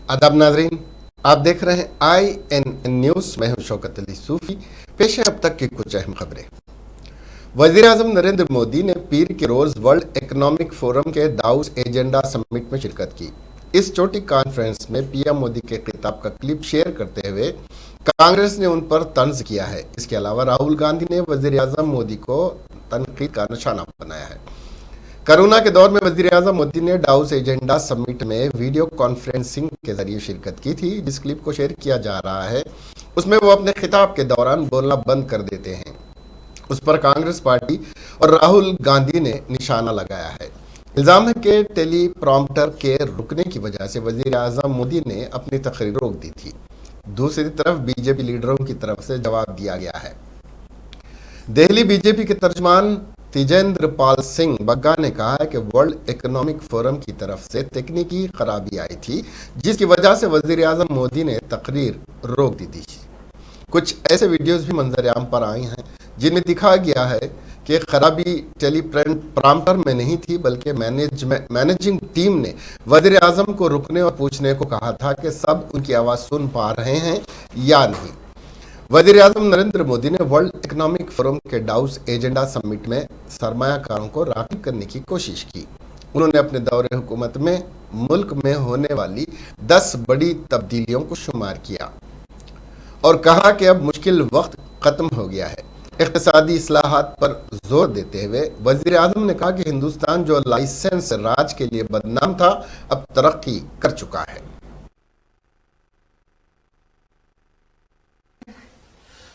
आदाब नाजरीन, आप देख रहे हैं INN न्यूज़। मैं हूं शौकत अली सूफी। पेश है अब तक की कुछ अहम खबरें। वज़ीर आज़म नरेंद्र मोदी ने पीर के रोज़ वर्ल्ड इकोनॉमिक फोरम के दावोस एजेंडा समिट में शिरकत की। इस छोटी कॉन्फ्रेंस में पीएम मोदी के खिताब का क्लिप शेयर करते हुए कांग्रेस ने उन पर तंज किया है। इसके अलावा राहुल गांधी ने वज़ीर आज़म मोदी को तनकीद का निशाना बनाया है। कोरोना के दौर में वज़ीर आज़म मोदी ने दावोस एजेंडा समिट में वीडियो कॉन्फ्रेंसिंग के जरिए शिरकत की थी। जिस क्लिप को शेयर किया जा रहा है उसमें वो अपने खिताब के दौरान बोलना बंद कर देते हैं। उस पर कांग्रेस पार्टी और राहुल गांधी ने निशाना लगाया है। इल्जाम है कि टेली प्रॉम्प्टर के रुकने की वजह से वज़ीर आज़म मोदी ने अपनी तकरीर रोक दी थी। दूसरी तरफ बीजेपी लीडरों की तरफ से जवाब दिया गया है। दिल्ली बीजेपी के तर्जमान तेजेंद्र पाल सिंह बग्गा ने कहा है कि वर्ल्ड इकोनॉमिक फोरम की तरफ से तकनीकी खराबी आई थी, जिसकी वजह से वज़ीर आज़म मोदी ने तकरीर रोक दी थी। कुछ ऐसे वीडियोस भी मंजर-ए-आम पर आए हैं जिनमें दिखाया गया है कि खराबी टेलीप्रॉम्प्टर में नहीं थी, बल्कि मैनेजिंग टीम ने वज़ीर आज़म को रुकने और पूछने को कहा था कि सब उनकी आवाज़ सुन पा रहे हैं या नहीं। वज़ीर आज़म नरेंद्र मोदी ने वर्ल्ड इकोनॉमिक फोरम के दावोस एजेंडा समिट में सरमायाकारों को राग़िब करने की कोशिश की। उन्होंने अपने दौरे हुकूमत में मुल्क में होने वाली 10 बड़ी तब्दीलियों को शुमार किया और कहा कि अब मुश्किल वक्त ख़त्म हो गया है। इक़्तिसादी इस्लाहात पर जोर देते हुए वज़ीर आज़म ने कहा कि हिंदुस्तान जो लाइसेंस राज के लिए बदनाम था, अब तरक्की कर चुका है।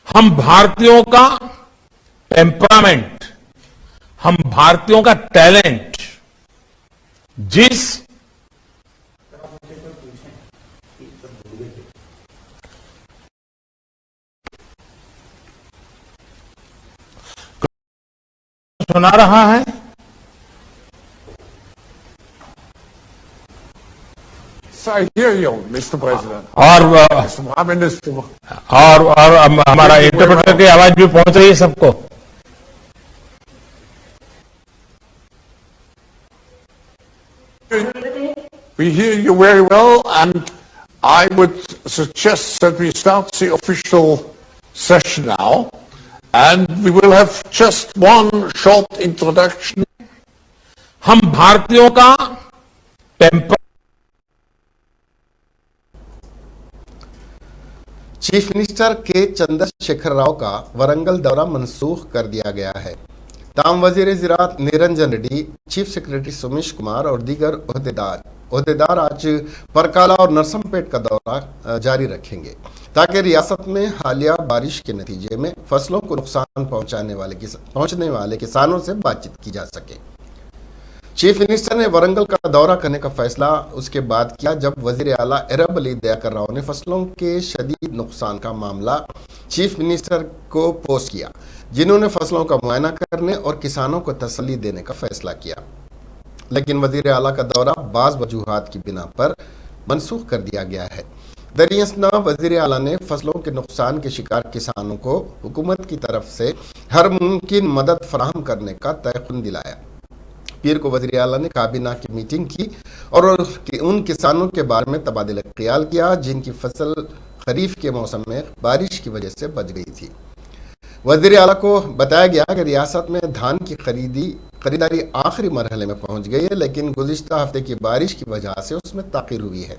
हम भारतीयों का टेम्परामेंट, हम भारतीयों का टैलेंट, जिस सुना रहा है, I hear you, Mr. President. और हमारा इंटरप्रेटर की आवाज भी पहुंच रही है सबको। We hear you very well, and I would suggest that we start the official session now, and we will have just one short introduction. हम भारतीयों का टेम्पर चीफ मिनिस्टर के चंद्रशेखर राव का वरंगल दौरा मनसूख कर दिया गया है। ताम वजीर ज़राअत निरंजन रेड्डी, चीफ सेक्रेटरी सुमेश कुमार और दीगर ओहदेदार आज परकाला और नरसमपेट का दौरा जारी रखेंगे ताकि रियासत में हालिया बारिश के नतीजे में फसलों को नुकसान पहुंचने वाले किसानों से बातचीत की जा सके। चीफ मिनिस्टर ने वरंगल का दौरा करने का फैसला उसके बाद किया जब वजीर आला अरब अली दयाकर राव ने फसलों के शदीद नुकसान का मामला चीफ मिनिस्टर को पोस्ट किया, जिन्होंने फसलों का मुआयना करने और किसानों को तसल्ली देने का फैसला किया। लेकिन वजीर आला का दौरा बाज़ वजूहात की बिना पर मनसूख कर दिया गया है। दरियासना वजीर आला ने फसलों के नुकसान के शिकार किसानों को हुकूमत की तरफ से हर मुमकिन मदद फराहम करने का तयक़ुन दिलाया। पीर को वज़ीर आला ने काबीना की मीटिंग की और उन किसानों के बारे में तबादला ख्याल किया जिनकी फसल खरीफ के मौसम में बारिश की वजह से बच गई थी। वज़ीर आला को बताया गया कि रियासत में धान की खरीदारी आखिरी मरहले में पहुंच गई है, लेकिन गुज़िश्ता हफ्ते की बारिश की वजह से उसमें ताख़ीर हुई है।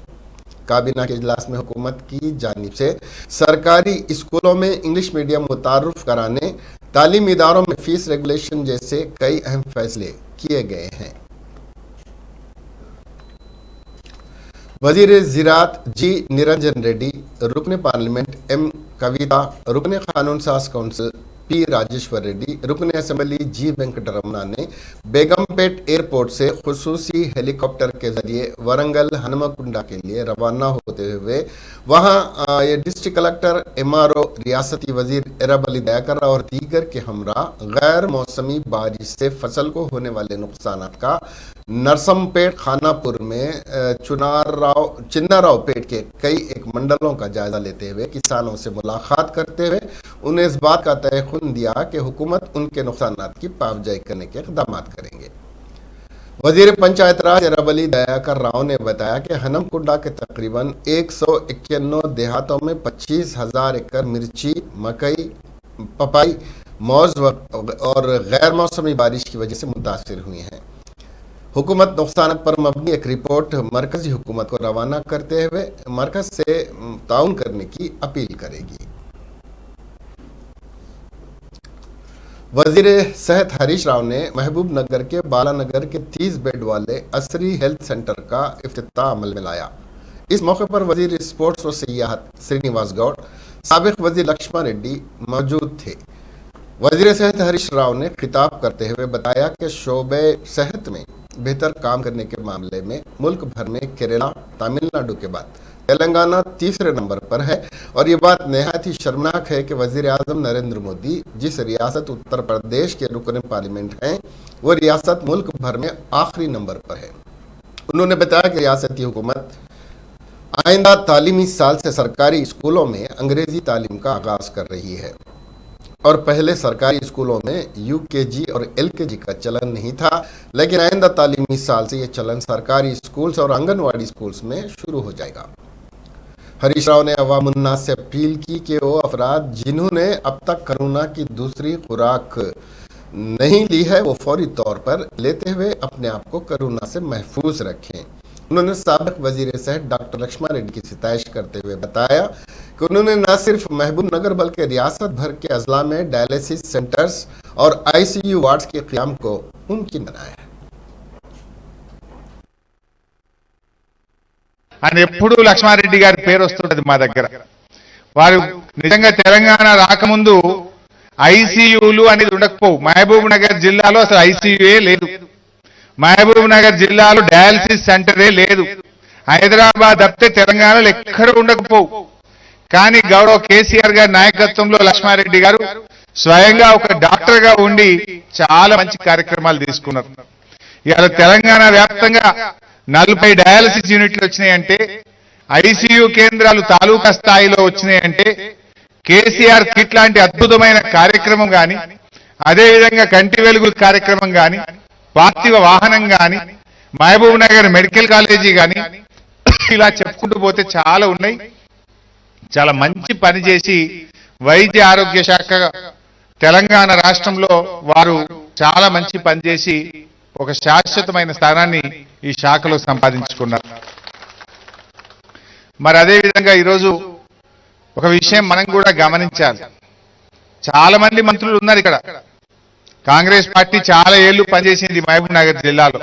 काबीना के इजलास में हुकूमत की जानिब से सरकारी स्कूलों में इंग्लिश मीडियम मुतारुफ कराने, तालीमी इदारों में फीस रेगुलेशन जैसे कई अहम फैसले किए गए हैं। वजीर ज़राअत जी निरंजन रेड्डी, रुकन पार्लियामेंट एम कविता, रुकन कानून साज काउंसिल पी राजेश्वर रेड्डी, रुकन असेंबली जी वेंकटरमना ने बेगमपेट एयरपोर्ट से खुसूसी हेलीकॉप्टर के जरिए वरंगल हनुमकुंडा के लिए रवाना होते हुए वहां डिस्ट्रिक्ट कलेक्टर MRO, रियासती वजीर अरब अली दयाकर और दीगर के हमरा गैर मौसमी बारिश से फसल को होने वाले नुकसान का नरसमपेट, खानापुर में चिन्नारावपेट के कई एक मंडलों का जायजा लेते हुए किसानों से मुलाकात करते हुए उन्हें इस बात का तयक़ुन दिया कि हुकूमत उनके नुकसानात की पावजाई करने के इक़दाम करेंगे। वजीर पंचायत राज एरावली दयाकर राव ने बताया कि हनमकुंडा के तकरीबन 191 देहातों में 25,000 एकड़ मिर्ची, मकई, पपाई, मौज और गैर मौसमी बारिश की वजह से मुतासिर हुई हैं। हुकूमत नुकसान पर मबनी एक रिपोर्ट मरकजी हुकूमत को रवाना करते हुए मरकज से ताउन करने की अपील करेगी। वजीर सेहत हरीश राव ने महबूब नगर के बालानगर के 30 बेड वाले असरी हेल्थ सेंटर का इफ्तिताह अमल में लाया। इस मौके पर वजीर स्पोर्ट्स और सियाहत श्रीनिवास गौड़, साबिक वजीर लक्ष्मण रेड्डी मौजूद थे। वजीर सेहत हरीश राव ने खिताब करते हुए बताया कि शोबे सेहत में बेहतर काम करने के मामले में मुल्क भर में केरला, तमिलनाडु के बाद तेलंगाना तीसरे नंबर पर है और ये बात नहायत ही शर्मनाक है कि वजीर आजम नरेंद्र मोदी जिस रियासत उत्तर प्रदेश के रुकन पार्लियामेंट हैं वो रियासत मुल्क भर में आखिरी नंबर पर है। उन्होंने बताया कि रियासती हुकूमत आइंदा तालीमी साल से सरकारी स्कूलों में अंग्रेजी तालीम का आगाज कर रही है और पहले सरकारी स्कूलों में यूकेजी और एलकेजी का चलन नहीं था, लेकिन आइंदा तालीमी साल से ये चलन सरकारी स्कूल्स और आंगनवाड़ी स्कूल्स में शुरू हो जाएगा। हरीश राव ने अवाम उन्नास से अपील की कि वो अफराद जिन्होंने अब तक कोरोना की दूसरी खुराक नहीं ली है वो फौरी तौर पर लेते हुए अपने आप को कोरोना से महफूज रखें। उन्होंने साबिक वजीर सेहत डॉक्टर लक्ष्मण रेड्डी की सिताइश करते हुए बताया कि उन्होंने न सिर्फ महबूब नगर बल्कि रियासत भर के अजला में डायलिसिस सेंटर्स और ICU वार्ड्स के क़याम को मुमकिन बनाया है। అని ఎప్పుడు లక్ష్మారెడ్డి గారి పేరు వస్తుంటది మా దగ్గర. వారు నిజంగా తెలంగాణ రాకముందు ఐసీయూలు అనేది ఉండకపోవు. మహబూబ్ నగర్ జిల్లాలో అసలు ఐసీయూఏ లేదు. మహబూబ్ నగర్ జిల్లాలో డయాలసిస్ సెంటరే లేదు. హైదరాబాద్ తప్పితే తెలంగాణలో ఎక్కడ ఉండకపోవు. కానీ గౌరవ కేసీఆర్ గారి నాయకత్వంలో లక్ష్మారెడ్డి గారు స్వయంగా ఒక డాక్టర్ గా ఉండి చాలా మంచి కార్యక్రమాలు తీసుకున్నారు. ఇవాళ తెలంగాణ వ్యాప్తంగా 40 డయాలసిస్ యూనిట్లు వచ్చినాయంటే, ఐసీయూ కేంద్రాలు తాలూకా స్థాయిలో వచ్చినాయంటే కేసీఆర్ కిట్ లాంటి అద్భుతమైన కార్యక్రమం గాని, అదేవిధంగా కంటి వెలుగుల కార్యక్రమం గాని, పార్థివ వాహనం గాని, మహబూబ్ నగర్ మెడికల్ కాలేజీ గాని ఇలా చెప్పుకుంటూ పోతే చాలా ఉన్నాయి. చాలా మంచి పని చేసి వైద్య ఆరోగ్య శాఖ తెలంగాణ రాష్ట్రంలో వారు చాలా మంచి పని చేసి ఒక శాశ్వతమైన స్థానాన్ని ఈ శాఖలో సంపాదించుకున్నారు. మరి అదేవిధంగా ఈరోజు ఒక విషయం మనం కూడా గమనించాలి. చాలా మంది మంత్రులు ఉన్నారు ఇక్కడ. కాంగ్రెస్ పార్టీ చాలా ఏళ్లు పనిచేసింది మహబూబ్ నగర్ జిల్లాలో.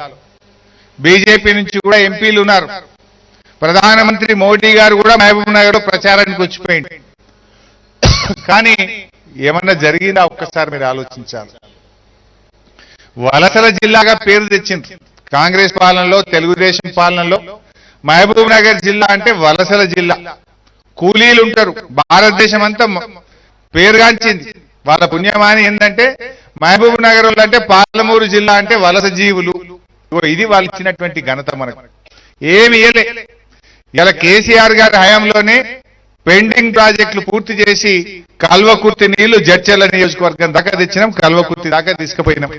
బీజేపీ నుంచి కూడా ఎంపీలు ఉన్నారు. ప్రధానమంత్రి మోడీ గారు కూడా మహబూబ్ నగర్ లో ప్రచారానికి వచ్చిపోయింది. కానీ ఏమన్నా జరిగిందా ఒక్కసారి మీరు ఆలోచించాలి. వలసల జిల్లాగా పేరు తెచ్చింది కాంగ్రెస్ పాలనలో, తెలుగుదేశం పాలనలో. మహబూబ్ నగర్ జిల్లా అంటే వలసల జిల్లా. కూలీలు ఉంటారు. భారతదేశం అంతా పేరుగాంచింది. వాళ్ళ పుణ్యమాని ఏంటంటే మహబూబ్ నగర్ అంటే పాలమూరు జిల్లా అంటే వలస జీవులు. ఇది వాళ్ళు ఇచ్చినటువంటి ఘనత మనకు. ఏమి ఇయ్యలే. ఇలా కేసీఆర్ గారి హయాంలోనే పెండింగ్ ప్రాజెక్టులు పూర్తి చేసి కల్వకుర్తి నీళ్లు జడ్చర్ల నియోజకవర్గం దాకా తెచ్చినాం, కల్వకుర్తి దాకా తీసుకుపోయినాం.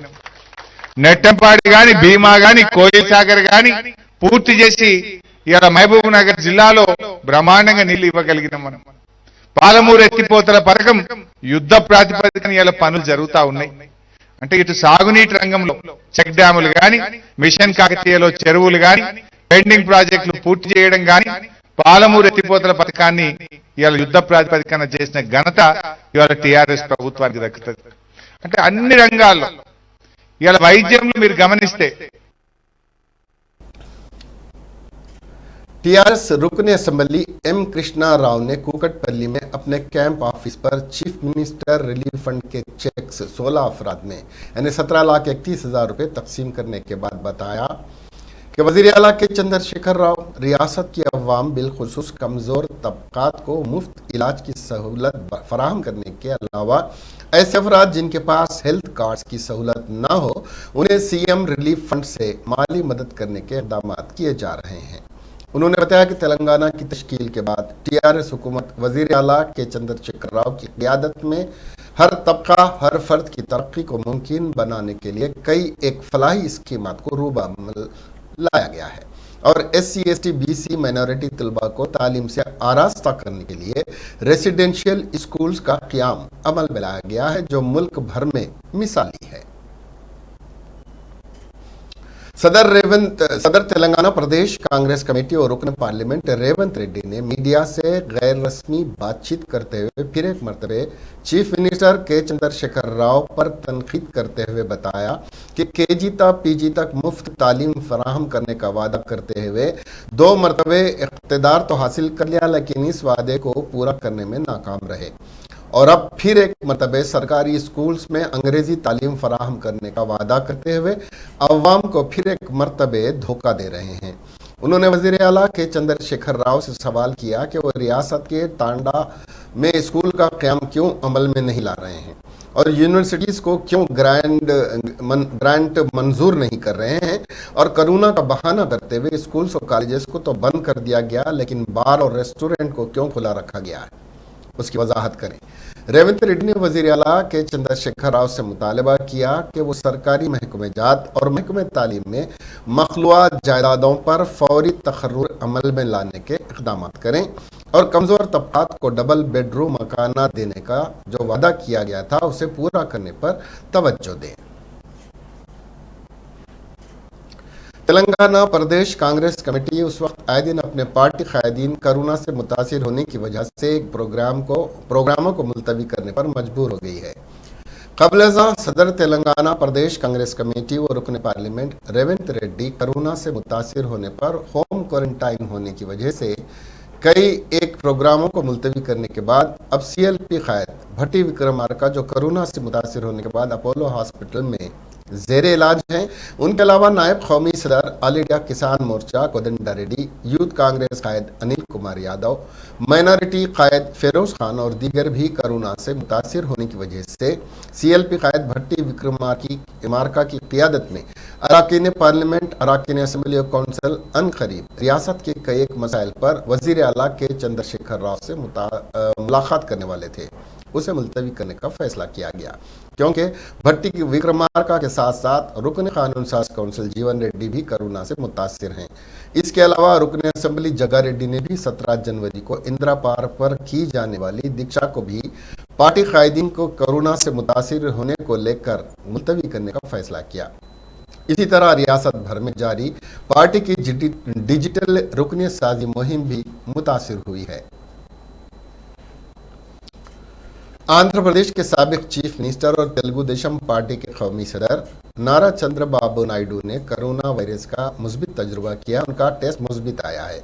నెట్టంపాడి గాని, భీమా గాని, కోయిల్ సాగర్ గాని పూర్తి చేసి ఇలా మహబూబ్ నగర్ జిల్లాలో బ్రహ్మాండంగా నీళ్లు ఇవ్వగలిగినాం మనం. పాలమూరు ఎత్తిపోతల పథకం యుద్ధ ప్రాతిపదికన ఇలా పనులు జరుగుతా ఉన్నాయి. అంటే ఇటు సాగునీటి రంగంలో చెక్ డ్యాములు గాని, మిషన్ కాకతీయలో చెరువులు గాని, పెండింగ్ ప్రాజెక్టులు పూర్తి చేయడం గాని, పాలమూరు ఎత్తిపోతల పథకాన్ని ఇవాళ యుద్ధ ప్రాతిపదికన చేసిన ఘనత ఇవాళ టీఆర్ఎస్ ప్రభుత్వానికి దక్కుతుంది. అంటే అన్ని రంగాల్లో ఇవాళ వైద్యంలో మీరు గమనిస్తే टीआरएस रुकन असेंबली एम कृष्णा राव ने कुकटपल्ली में अपने कैंप ऑफिस पर चीफ मिनिस्टर रिलीफ फंड के चेक्स 16 अफराद में यानी 17,31,000 रुपए तकसीम करने के बाद बताया कि वजीर आला के चंद्रशेखर राव रियासत की अवाम बिलखुसूस कमज़ोर तबकात को मुफ्त इलाज की सहूलत फराहम करने के अलावा ऐसे अफराद जिनके पास हेल्थ कार्ड्स की सहूलत ना हो उन्हें सीएम रिलीफ फंड से माली मदद करने के इक़दाम किए जा रहे हैं। उन्होंने बताया कि तेलंगाना की तश्कील के बाद टीआरएस हुकूमत वजीर आला के चंद्रशेखर राव की क़ियादत में हर तबका हर फर्द की तरक्की को मुमकिन बनाने के लिए कई एक फलाही स्कीमात को रूबअमल लाया गया है और SC/ST BC माइनॉरिटी तलबा को तालीम से आरास्ता करने के लिए रेसिडेंशियल स्कूल्स का क़याम अमल में लाया गया है जो मुल्क भर में मिसाली है। सदर तेलंगाना प्रदेश कांग्रेस कमेटी और रुकन पार्लियामेंट रेवंत रेड्डी ने मीडिया से गैर रस्मी बातचीत करते हुए फिर एक मरतबे चीफ मिनिस्टर के चंद्रशेखर राव पर तनकीद करते हुए बताया कि KG तक PG तक मुफ्त तालीम फराहम करने का वादा करते हुए 2 मरतबे इख्तिदार तो हासिल कर लिया लेकिन इस वादे को पूरा करने में नाकाम रहे और अब फिर एक मरतबे सरकारी स्कूल्स में अंग्रेजी तालीम फराहम करने का वादा करते हुए अवाम को फिर एक मरतबे धोखा दे रहे हैं। उन्होंने वज़ीर आला के चंद्रशेखर राव से सवाल किया कि वो रियासत के टांडा में स्कूल का क़याम क्यों अमल में नहीं ला रहे हैं और यूनिवर्सिटीज़ को क्यों ग्रांट मंजूर नहीं कर रहे हैं और कोरोना का बहाना करते हुए स्कूल्स और कॉलेजेस को तो बंद कर दिया गया लेकिन बार और रेस्टोरेंट को क्यों खुला रखा गया है, उसकी वजाहत करें। रेवंत रेड्डी ने वज़ीर आला के चंद्रशेखर राव से मुतालबा किया कि वो सरकारी महकमे जात और महकमे तालीम में मखलूआ जायदादों पर फौरी तखर्रुर अमल में लाने के इक़दाम करें और कमज़ोर तबक़ात को डबल बेडरूम मकानात देने का जो वादा किया गया था उसे पूरा करने पर तवज्जो दें। तेलंगाना प्रदेश कांग्रेस कमेटी उस वक्त आए दिन अपने पार्टी कायदीन कोरोना से मुतासिर होने की वजह से एक प्रोग्रामों को मुलतवी करने पर मजबूर हो गई है। क़ब्ल-ए-ज़ा सदर तेलंगाना प्रदेश कांग्रेस कमेटी व रुकन पार्लियामेंट रेवंत रेड्डी कोरोना से मुतासिर होने पर होम क्वारंटाइन होने की वजह से कई एक प्रोग्रामों को मुलतवी करने के बाद अब CLP कायद भट्टी विक्रमार्का जो कोरोना से मुतासिर होने के बाद अपोलो हॉस्पिटल में ज़ेरे इलाज हैं। उनके अलावा नायब कौमी सदर ऑल इंडिया किसान मोर्चा कोदंडा रेड्डी, यूथ कांग्रेस कायद अनिल कुमार यादव, माइनॉरिटी कायद फेरोज खान और दीगर भी कोरोना से मुतासिर होने की वजह से CLP कायद भट्टी विक्रमार्का की क़ियादत में अराकीन पार्लियामेंट, अराकीन असम्बली और कौंसिल अनकरीब रियासत के कई एक मसाइल पर वज़ीर आला के चंद्रशेखर राव से मुलाकात करने वाले थे, उसे मुलतवी करने का फैसला किया गया क्योंकि भट्टी की विक्रमार्का के साथ साथ रुकन कानून साज कौंसिल जीवन रेड्डी भी कोरोना से मुतासिर हैं। इसके अलावा रुकन असम्बली जगा रेड्डी ने भी 17 जनवरी को इंदिरा पार्क पर की जाने वाली दीक्षा को भी पार्टी कायदीन को कोरोना से मुतासिर होने को लेकर मुलतवी करने का फैसला किया। इसी तरह रियासत भर में जारी पार्टी की डिजिटल रुकनियत साजी मुहिम भी मुतासिर हुई है। आंध्र प्रदेश के साबिक चीफ मिनिस्टर और तेलुगु देशम पार्टी के कौमी सदर नारा चंद्रबाबू नायडू ने कोरोना वायरस का मुस्बित तजुर्बा किया। उनका टेस्ट मुस्बित आया है।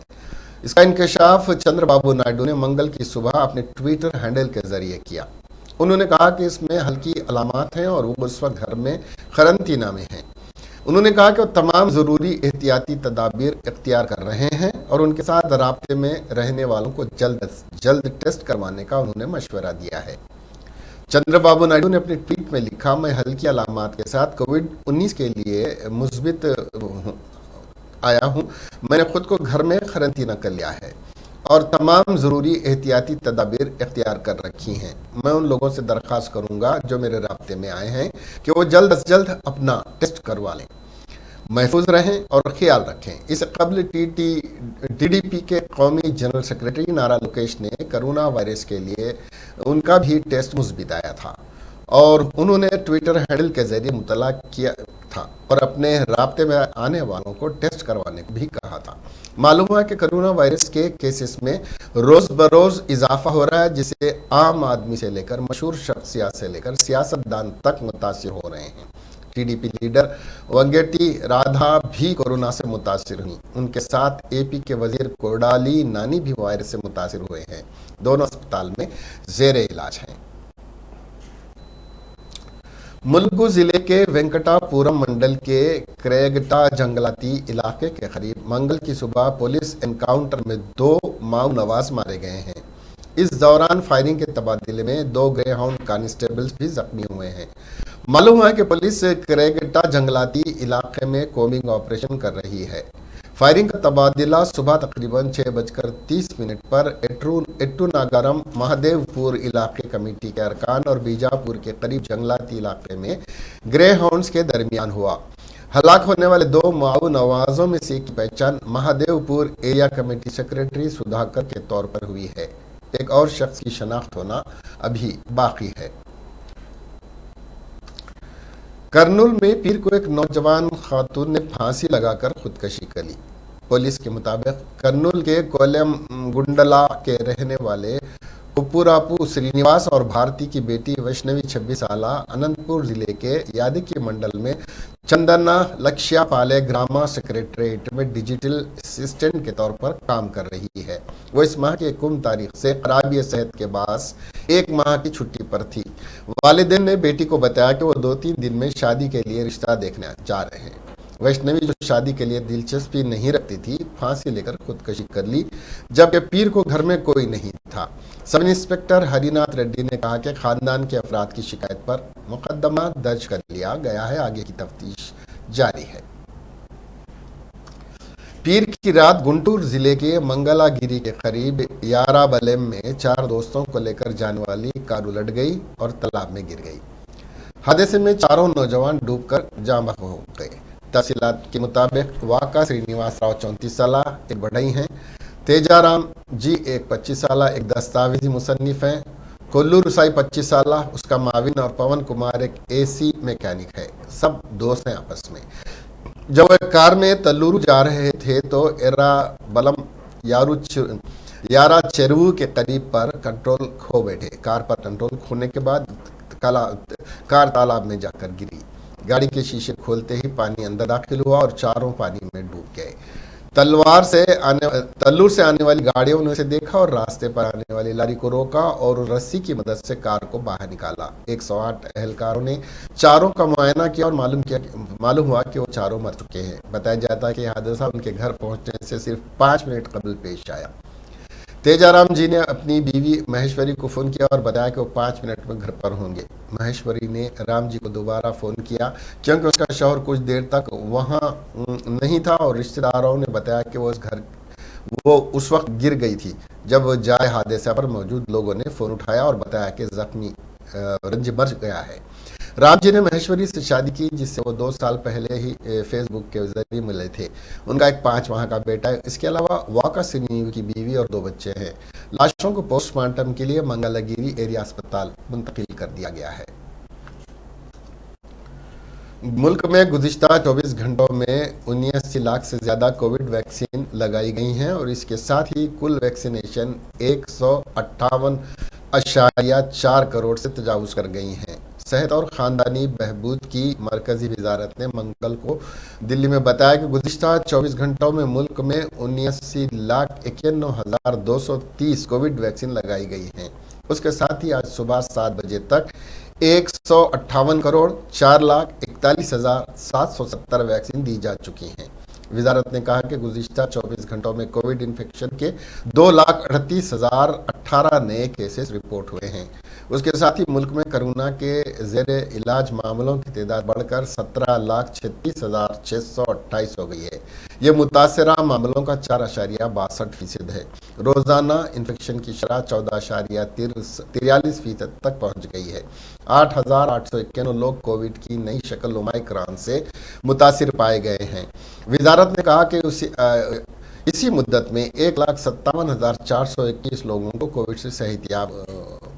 इसका इंकशाफ चंद्रबाबू नायडू ने मंगल की सुबह अपने ट्विटर हैंडल के जरिए किया। उन्होंने कहा कि इसमें हल्की अलामात हैं और वो उस वक्त घर में करंतना में हैं। उन्होंने कहा कि वो तमाम ज़रूरी एहतियाती तदाबीर इख्तियार कर रहे हैं और उनके साथ राब्ते में रहने वालों को जल्द टेस्ट करवाने का उन्होंने मशवरा दिया है। चंद्रबाबू नायडू ने अपने ट्वीट में लिखा, मैं हल्की अलामात के साथ कोविड-19 के लिए मुस्बित आया हूँ। मैंने खुद को घर में करंतना कर लिया है और तमाम ज़रूरी एहतियाती तदाबीर इख्तियार कर रखी हैं। मैं उन लोगों से दरख्वास्त करूँगा जो मेरे राब्ते में आए हैं कि वो जल्द अज जल्द अपना टेस्ट करवा लें, महफूज रहें और ख्याल रखें। इससे कबल TDP के कौमी जनरल सेक्रेटरी नारा लोकेश ने कोरोना वायरस के लिए उनका भी टेस्ट मुस्बित आया था और उन्होंने ट्विटर हैंडल के जरिए मुतला किया था और अपने राब्ते में आने वालों को टेस्ट करवाने को भी कहा था। मालूम हुआ कि कोरोना वायरस के केसेस में रोज़ बरोज़ इजाफा हो रहा है, जिससे आम आदमी से लेकर मशहूर शख्सियत से लेकर सियासतदान तक मुतासिर हो रहे हैं। TDP लीडर वंगेटी राधा भी कोरोना से मुतासिर हुई। उनके साथ AP के वजीर कोडाली नानी भी वायरस से मुतासिर हुए हैं। दोनों अस्पताल में ज़ेरे इलाज हैं। मुलुगु जिले के वेंकटापुरम मंडल के क्रेगटा जंगलाती इलाके के करीब मंगल की सुबह पुलिस एनकाउंटर में 2 माओ नवाज मारे गए हैं। इस दौरान फायरिंग के तबादले में 2 ग्रेहाउंड कांस्टेबल्स भी जख्मी हुए हैं। मालूम है कि पुलिस क्रेगटा जंगलाती इलाके में कोमिंग ऑपरेशन कर रही है। फायरिंग का तबादला सुबह तकरीबन 6:30 पर एट्टू नागारम महादेवपुर इलाके कमेटी के अरकान और बीजापुर के करीब जंगलाती इलाके में ग्रे हाउंड्स के दरमियान हुआ। हलाक होने वाले 2 माऊ नवाजों में से एक की पहचान Mahadevpur area committee secretary Sudhakar के तौर पर हुई है। एक और शख्स की शनाख्त होना अभी बाकी है। करनूल में पीर को एक नौजवान खातून ने फांसी लगाकर खुदकशी कर ली। पुलिस के मुताबिक करनूल के कोलम गुंडला के रहने वाले कुप्पुरापू श्रीनिवास और भारती की बेटी वैष्णवी 26 साल अनंतपुर जिले के यादकी मंडल में चंदना लक्ष्यापाले ग्रामा सेक्रेटरीट में डिजिटल असिस्टेंट के तौर पर काम कर रही है। वो इस माह की 1 तारीख से खराबी सेहत के बाद 1 माह की छुट्टी पर थी। वालिदैन ने बेटी को बताया कि वो 2-3 दिन में शादी के लिए रिश्ता देखने जा रहे हैं। वैष्णवी जो शादी के लिए दिलचस्पी नहीं रखती थी, फांसी लेकर खुदकशी कर ली, जबकि पीर को घर में कोई नहीं था। सब इंस्पेक्टर हरिनाथ रेड्डी ने कहा कि खानदान के अफराद की शिकायत पर मुकदमा दर्ज कर लिया गया है, आगे की तफ्तीश जारी है। पीर की रात गुंटूर जिले के मंगलागिरी के करीब याराबलेम में 4 दोस्तों को लेकर जाने वाली कार उलट गई और तालाब में गिर गई। हादसे में 4 नौजवान डूबकर जाँ बहक हो गए। तहसीलात के मुताबिक वाका श्रीनिवास राव 34 साल एक बढ़ई हैं, तेजाराम जी एक 25 साल एक दस्तावेजी मुसन्निफ हैं, कोल्लू रसाई 25 साल उसका माविन और पवन कुमार एक AC मैकेनिक है। सब दोस्त हैं आपस में। जब वह कार में तल्लूरू जा रहे थे तो एराबलम यारा चेरुवू के करीब पर कंट्रोल खो बैठे। कार पर कंट्रोल खोने के बाद कार तालाब में जाकर गिरी। गाड़ी के शीशे खोलते ही पानी अंदर दाखिल हुआ और चारों पानी में डूब गए। तल्लूर से आने वाली गाड़ियों ने उसे देखा और रास्ते पर आने वाली लारी को रोका और रस्सी की मदद से कार को बाहर निकाला। 108 एहलकारों ने चारों का मुआयना किया और मालूम हुआ कि वो चारों मर चुके हैं। बताया जाता है कि हादसा उनके घर पहुंचने से सिर्फ 5 मिनट कबल पेश आया। तेजाराम जी ने अपनी बीवी महेश्वरी को फ़ोन किया और बताया कि वो 5 मिनट में घर पर होंगे। महेश्वरी ने राम जी को दोबारा फ़ोन किया क्योंकि उसका शौहर कुछ देर तक वहाँ नहीं था और रिश्तेदारों ने बताया कि वो उस वक्त गिर गई थी जब जाए हादसा पर मौजूद लोगों ने फ़ोन उठाया और बताया कि जख्मी रंज मर गया है। राम जी ने महेश्वरी से शादी की जिससे वो 2 साल पहले ही फेसबुक के जरिए मिले थे। उनका एक 5 माह का बेटा है। इसके अलावा वाका श्रीनिवास की बीवी और 2 बच्चे हैं। लाशों को पोस्टमार्टम के लिए मंगलागिरी एरिया अस्पताल मुंतकिल कर दिया गया है। मुल्क में गुज़िश्ता 24 घंटों में 79 लाख से ज़्यादा कोविड वैक्सीन लगाई गई हैं और इसके साथ ही कुल वैक्सीनेशन 158.4 करोड़ से तजावुज़ कर गई हैं। सेहत और ख़ानदानी बहबूद की मरकज़ी वजारत ने मंगल को दिल्ली में बताया कि गुज़िश्ता 24 घंटों में मुल्क में 79,91,230 कोविड वैक्सीन लगाई गई हैं। उसके साथ ही आज सुबह 7 बजे तक 158 करोड़ 4,41,770 वैक्सीन दी जा चुकी हैं। वजारत ने कहा कि गुज़िश्ता 24 घंटों में कोविड इन्फेक्शन के 2,38,018 नए केसेस रिपोर्ट हुए हैं। उसके साथ ही मुल्क में कोरोना के ज़ेरे इलाज मामलों की तादाद बढ़कर 17,36,628 हो गई है। ये मुतासरा मामलों का 4.62% है। रोज़ाना इन्फेक्शन की शरह 14.43% तक पहुँच गई है। 8,851 लोग कोविड की नई शक्ल ओमाइक्रॉन से मुतासिर पाए गए हैं। वजारत ने कहा कि इसी मुद्दत में 1,57,421 लोगों को कोविड से सेहतियाब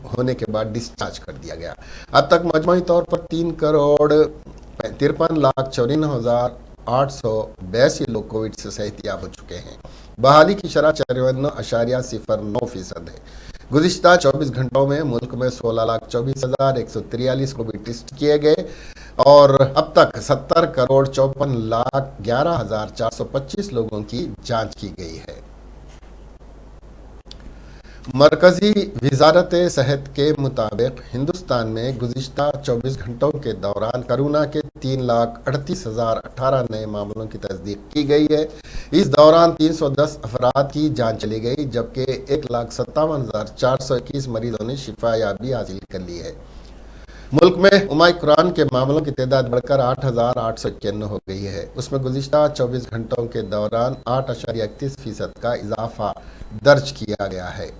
होने के बाद डिस्चार्ज कर दिया गया। अब तक मजमूई तौर पर 3,53,54,882 लोग कोविड से सेहतियाब हो चुके हैं। बहाली की शरह 54.09% है। गुज़िश्ता 24 घंटों में मुल्क में 16,24,143 कोविड टेस्ट किए गए और अब तक 70,54,11,425 लोगों की जांच की गई है। मरकजी वजारत सेहत के मुताबिक हिंदुस्तान में गुज़िश्ता 24 घंटों के दौरान कोरोना के 3,38,018 नए मामलों की तस्दीक की गई है। इस दौरान 310 अफराद की जान चली गई जबकि 1,57,421 मरीजों ने शिफा याबी हासिल कर ली है। ملک میں اومیکرون کے معاملوں کی تعداد بڑھ کر 8,891 ہو گئی ہے۔ اس میں گزشتہ 24 گھنٹوں کے دوران 8.31% کا اضافہ درج کیا گیا ہے۔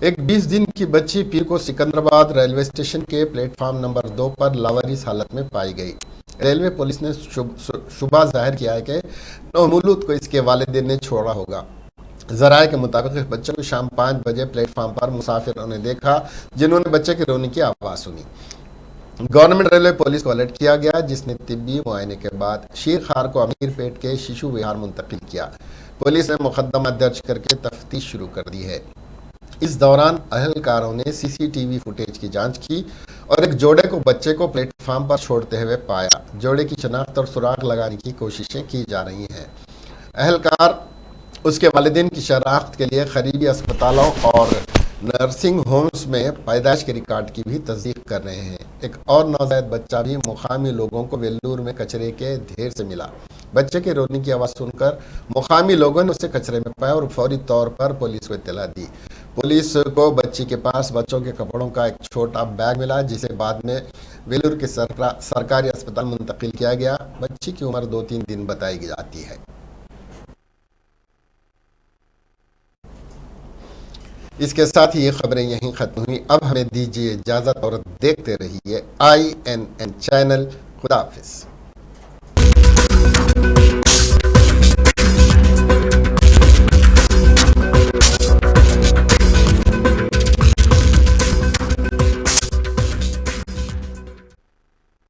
ایک 20 دن کی بچی پیر کو سکندرآباد ریلوے اسٹیشن کے پلیٹ فارم نمبر 2 پر لاوارث حالت میں پائی گئی۔ ریلوے پولیس نے شبہ ظاہر کیا ہے کہ نومولود کو اس کے والدین نے چھوڑا ہوگا۔ ذرائع کے مطابق اس بچے کو شام 5 بجے پلیٹ فارم پر مسافروں نے دیکھا، جنہوں نے بچے کے رونے کی آواز سنی۔ گورنمنٹ ریلوے پولیس کو الرٹ کیا گیا، جس نے طبی معائنے کے بعد شیرخوار کو امیر پیٹ کے شیشو وہار منتقل کیا۔ پولیس نے مقدمہ درج کر کے تفتیش شروع کر دی ہے۔ اس دوران اہلکاروں نے سی سی ٹی وی فوٹیج کی جانچ کی اور ایک جوڑے کو بچے کو پلیٹ فارم پر چھوڑتے ہوئے پایا۔ جوڑے کی شناخت اور سراغ لگانے کی کوششیں کی جا رہی ہیں۔ اہلکار اس کے والدین کی شناخت کے لیے قریبی اسپتالوں اور نرسنگ ہومز میں پیدائش کے ریکارڈ کی بھی تصدیق کر رہے ہیں۔ ایک اور نوزائیدہ بچہ بھی مقامی لوگوں کو ویلور میں کچرے کے ڈھیر سے ملا۔ بچے کے رونے کی آواز سن کر مقامی لوگوں نے اسے کچرے میں پایا اور فوری طور پر پولیس کو اطلاع دی۔ پولیس کو بچی کے پاس بچوں کے کپڑوں کا ایک چھوٹا بیگ ملا، جسے بعد میں ویلور کے سرکاری اسپتال منتقل کیا گیا۔ بچی کی عمر 2-3 دن بتائی جاتی ہے۔ اس کے ساتھ ہی یہ خبریں یہیں ختم ہوئی۔ اب ہمیں دیجیے اجازت اور دیکھتے رہیے INN چینل۔ خدا حافظ۔